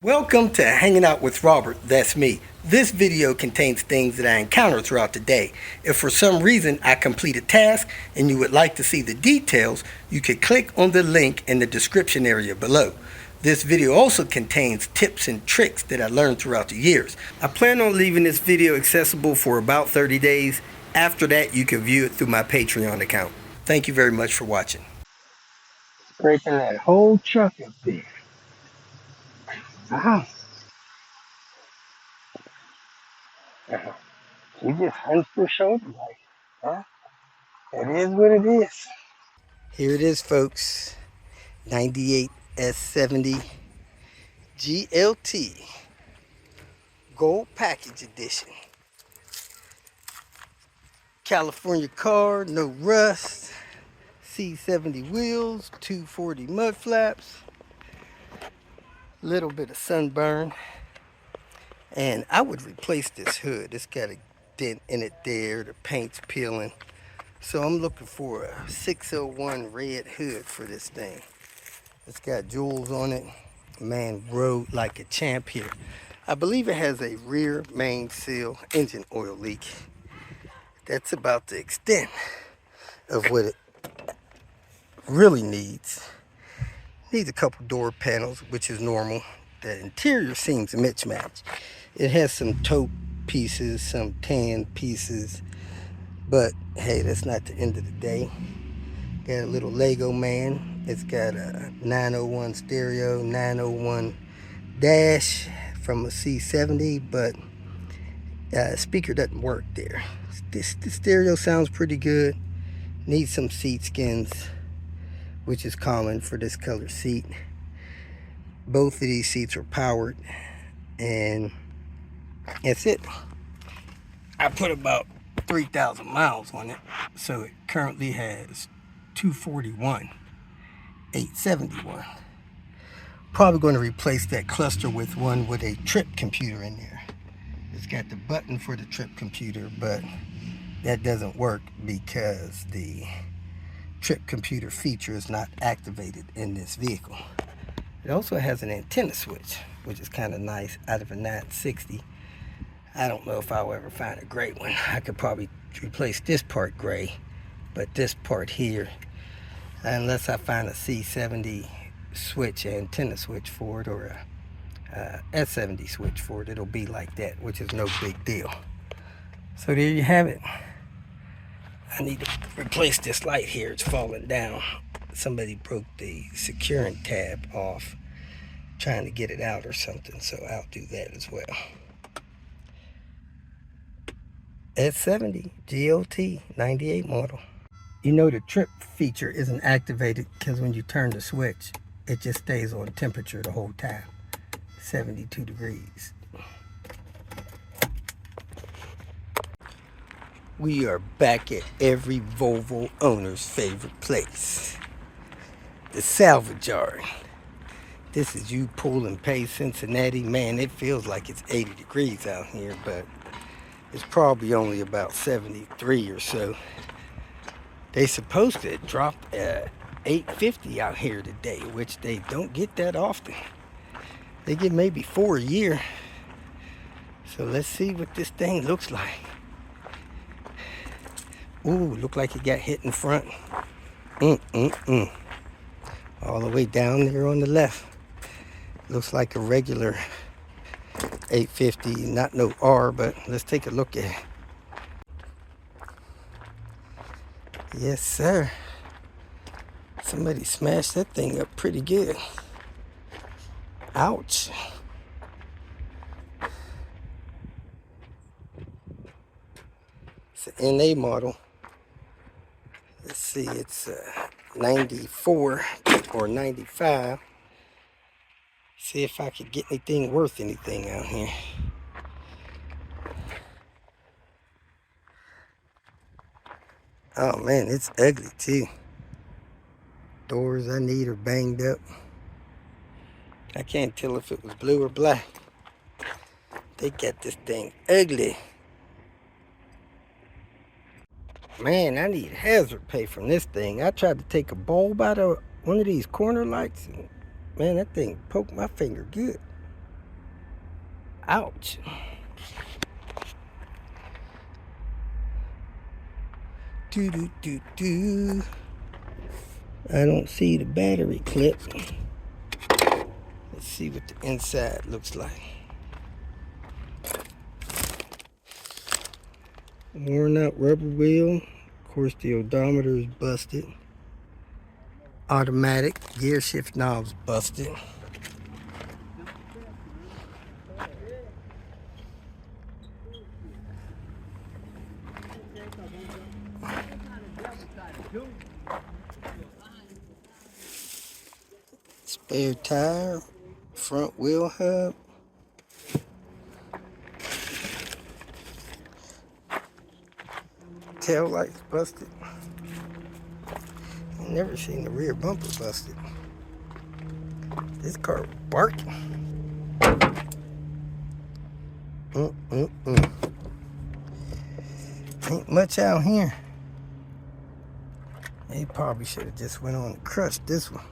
Welcome to Hanging Out with Robert, that's me. This video contains things that I encounter throughout the day. If for some reason I complete a task and you would like to see the details, you can click on the link in the description area below. This video also contains tips and tricks that I learned throughout the years. I plan on leaving this video accessible for about 30 days. After that, you can view it through my Patreon account. Thank you very much for watching. Scraping that whole truck up there. She just hunched her shoulder like, huh? It is what it is. Here it is, folks. 98 S70 GLT Gold Package Edition. California car, no rust. C70 wheels, 240 mud flaps. Little bit of sunburn. And I would replace this hood. It's got a dent in it there. The paint's peeling. So I'm looking for a 601 red hood for this thing. It's got jewels on it. Man rode like a champ here. I believe it has a rear main seal engine oil leak. That's about the extent of what it really needs. Needs a couple door panels, which is normal. The interior seems mismatched. It has some taupe pieces, some tan pieces, but hey, that's not the end of the day. Got a little Lego man. It's got a 901 stereo, 901 dash from a C70, but speaker doesn't work there. The stereo sounds pretty good. Needs some seat skins, which is common for this color seat. Both of these seats are powered, and that's it. I put about 3,000 miles on it, so it currently has 241, 871. Probably going to replace that cluster with one with a trip computer in there. It's got the button for the trip computer, but that doesn't work because the trip computer feature is not activated in this vehicle. It also has an antenna switch, which is kind of nice out of a 960. I don't know if I'll ever find a gray one. I could probably replace this part gray, but this part here, unless I find a C70 switch, antenna switch for it, or a S70 switch for it, it'll be like that, which is no big deal. So there you have it. I need to replace this light here. It's falling down. Somebody broke the securing tab off trying to get it out or something, so I'll do that as well. S70 GLT 98 model. You know the trip feature isn't activated because when you turn the switch, it just stays on temperature the whole time, 72 degrees. We are back at every Volvo owner's favorite place, the salvage yard. This is you pull and pay Cincinnati. Man, it feels like it's 80 degrees out here, but it's probably only about 73 or so. They supposed to drop 850 out here today, which they don't get that often. They get maybe 4 a year. So let's see what this thing looks like. Ooh, look like it got hit in front. All the way down there on the left. Looks like a regular 850, not no R, but let's take a look at it. Yes, sir. Somebody smashed that thing up pretty good. Ouch. It's an NA model. Let's see, it's 94 or 95. See if I could get anything worth anything out here. Oh man, it's ugly too. Doors I need are banged up. I can't tell if it was blue or black. They got this thing ugly. Man, I need hazard pay from this thing. I tried to take a bulb out of one of these corner lights, and man, that thing poked my finger good. Ouch. Do do do do. I don't see the battery clip. Let's see what the inside looks like. Worn out rubber wheel. Of course, the odometer is busted. Automatic gear shift knobs busted. Spare tire, front wheel hub. Tail lights busted. I've never seen the rear bumper busted. This car barking. Ain't much out here. They probably should have just went on and crushed this one.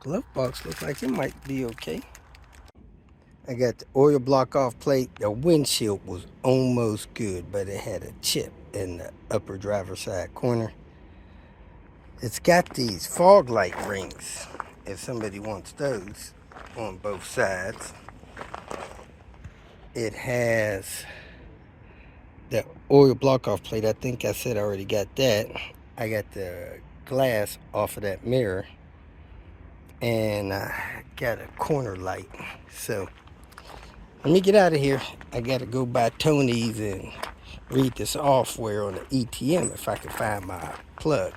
Glove box looks like it might be okay. I got the oil block off plate. The windshield was almost good, but it had a chip in the upper driver's side corner. It's got these fog light rings, if somebody wants those, on both sides. It has the oil block off plate. I think I said I already got that. I got the glass off of that mirror, and I got a corner light. So let me get out of here. I gotta go by Tony's and read the software on the ETM if I can find my plug.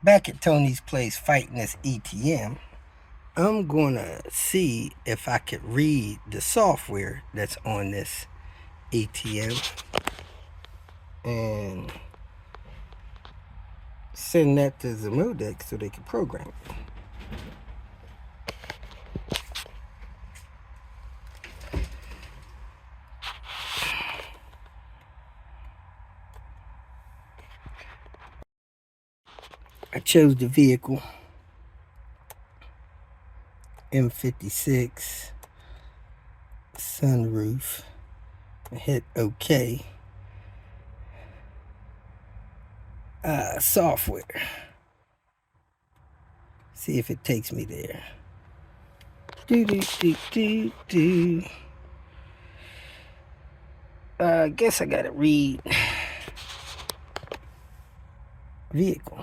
Back at Tony's place fighting this ETM, I'm gonna see if I could read the software that's on this ETM and send that to Zemodex so they can program it. I chose the vehicle, M56, sunroof. I hit OK. Software. See if it takes me there. I guess I gotta read vehicle.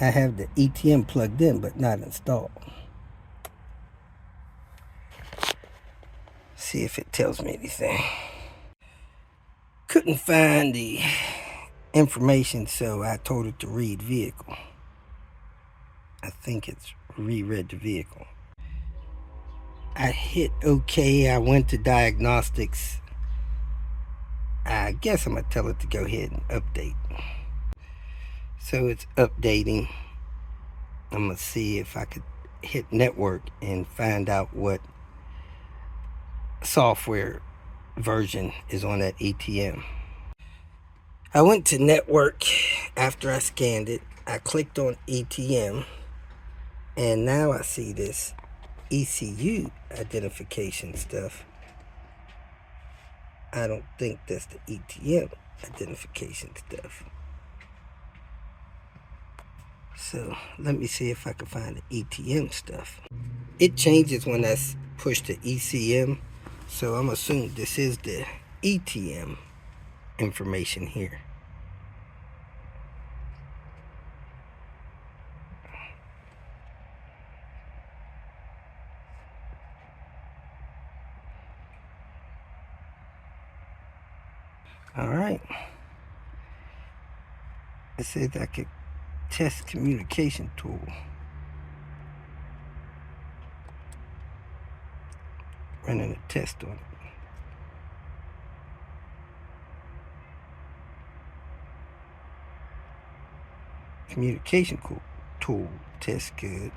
I have the ETM plugged in but not installed. See if it tells me anything. Couldn't find the information, so I told it to read vehicle. I think it's reread the vehicle. I hit OK. I went to diagnostics. I guess I'm gonna tell it to go ahead and update. So it's updating. I'm gonna see if I could hit network and find out what software version is on that ETM. I went to network after I scanned it. I clicked on ETM, and now I see this ECU identification stuff. I don't think that's the ETM identification stuff. So let me see if I can find the ETM stuff. It changes when I push the ECM, so I'm assuming this is the ETM information here. All right. It says I could test communication tool. Running a test on it. Communication tool test good.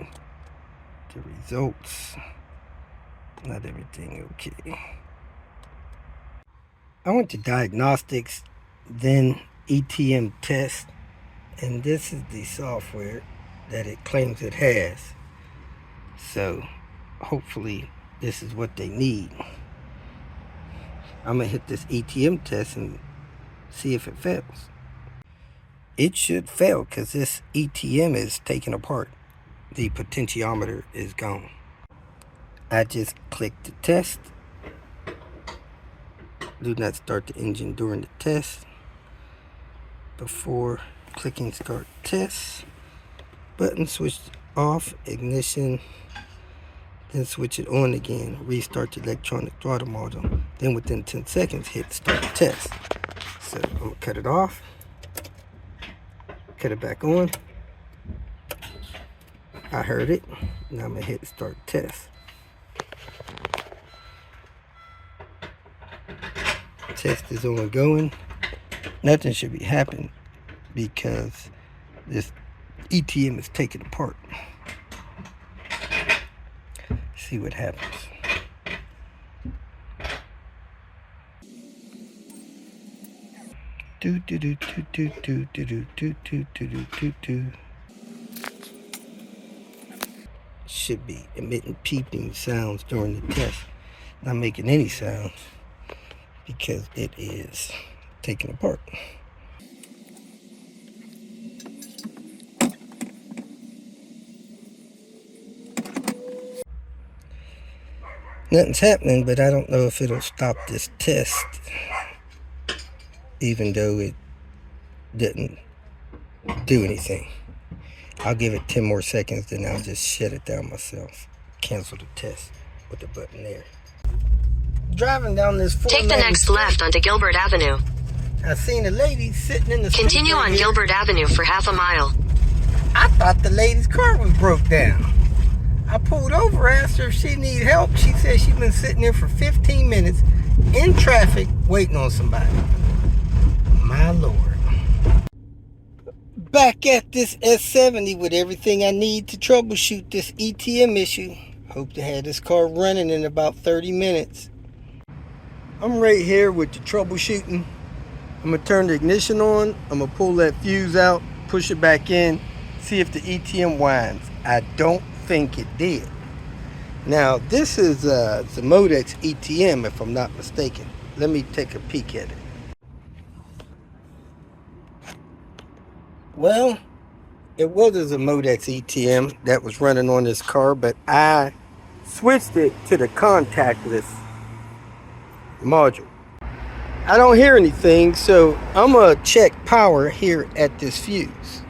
The results, not everything okay. I went to diagnostics, then ETM test, and this is the software that it claims it has. So hopefully this is what they need. I'm gonna hit this ETM test and see if it fails. It should fail because this ETM is taken apart. The potentiometer is gone. I just clicked the test. Do not start the engine during the test. Before clicking start test, button switched off, ignition, then switch it on again, restart the electronic throttle module, then within 10 seconds hit start test. So I'm gonna cut it off, cut it back on. I heard it. Now I'm gonna hit start test. Test is ongoing. Nothing should be happening because this ETM is taken apart. See what happens. Do do do do do do do do do do do do. Should be emitting peeping sounds during the test. Not making any sounds because it is taken apart. Nothing's happening, but I don't know if it'll stop this test, even though it didn't do anything. I'll give it 10 more seconds, then I'll just shut it down myself. Cancel the test with the button there. Driving down this 490. Take the next left onto Gilbert Avenue. I seen a lady sitting in the street. Continue on Gilbert Avenue for half a mile. I thought the lady's car was broke down. I pulled over, asked her if she needed help. She said she's been sitting there for 15 minutes in traffic waiting on somebody. My Lord. Back at this S70 with everything I need to troubleshoot this ETM issue. Hope to have this car running in about 30 minutes. I'm right here with the troubleshooting. I'm gonna turn the ignition on. I'm gonna pull that fuse out, push it back in, see if the ETM winds. I don't think it did. Now this is the Modex ETM, if I'm not mistaken. Let me take a peek at it. Well, it was a Modex ETM that was running on this car, but I switched it to the contactless module. I don't hear anything, so I'm gonna check power here at this fuse.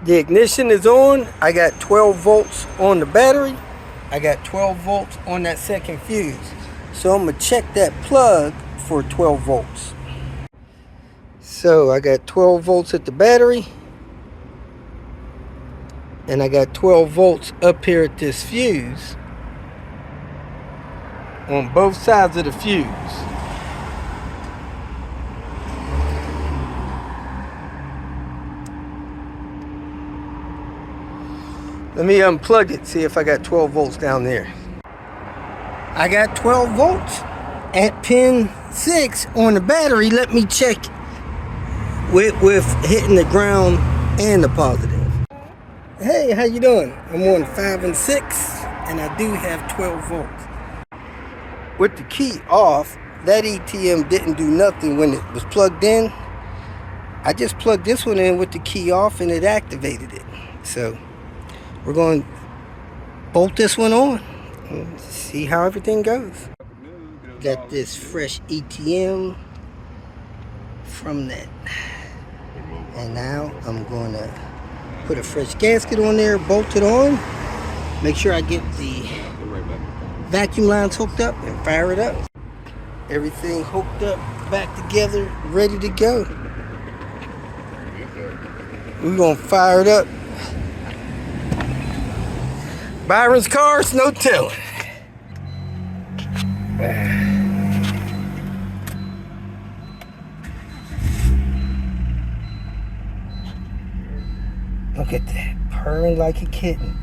The ignition is on. I got 12 volts on the battery. I got 12 volts on that second fuse. So I'm gonna check that plug for 12 volts. So I got 12 volts at the battery. And I got 12 volts up here at this fuse on both sides of the fuse. Let me unplug it, see if I got 12 volts down there. I got 12 volts at pin 6 on the battery. Let me check with hitting the ground and the positive. Hey, how you doing? I'm on 5 and 6, and I do have 12 volts. With the key off, that ETM didn't do nothing when it was plugged in. I just plugged this one in with the key off, and it activated it. So we're going to bolt this one on and see how everything goes. Got this fresh ETM from that. And now I'm going to put a fresh gasket on there, bolt it on, make sure I get the vacuum lines hooked up and fire it up. Everything hooked up, back together, ready to go. We're gonna fire it up. Byron's cars, no telling. Look at that, purring like a kitten.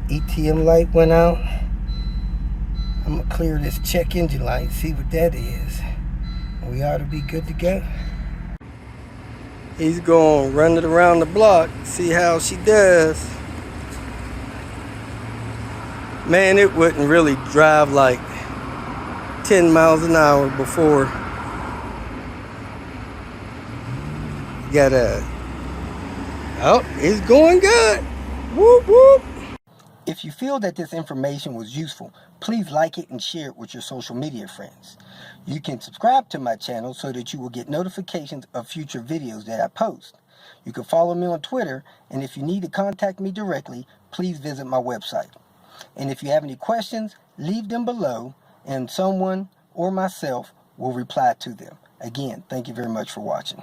ETM light went out. I'm gonna clear this check engine light, see what that is. We ought to be good to go. He's going to run it around the block, see how she does. Man, it wouldn't really drive like 10 miles an hour before got a... Oh, it's going good. Whoop, whoop. If you feel that this information was useful, please like it and share it with your social media friends. You can subscribe to my channel so that you will get notifications of future videos that I post. You can follow me on Twitter, and if you need to contact me directly, please visit my website. And if you have any questions, leave them below, and someone or myself will reply to them. Again, thank you very much for watching.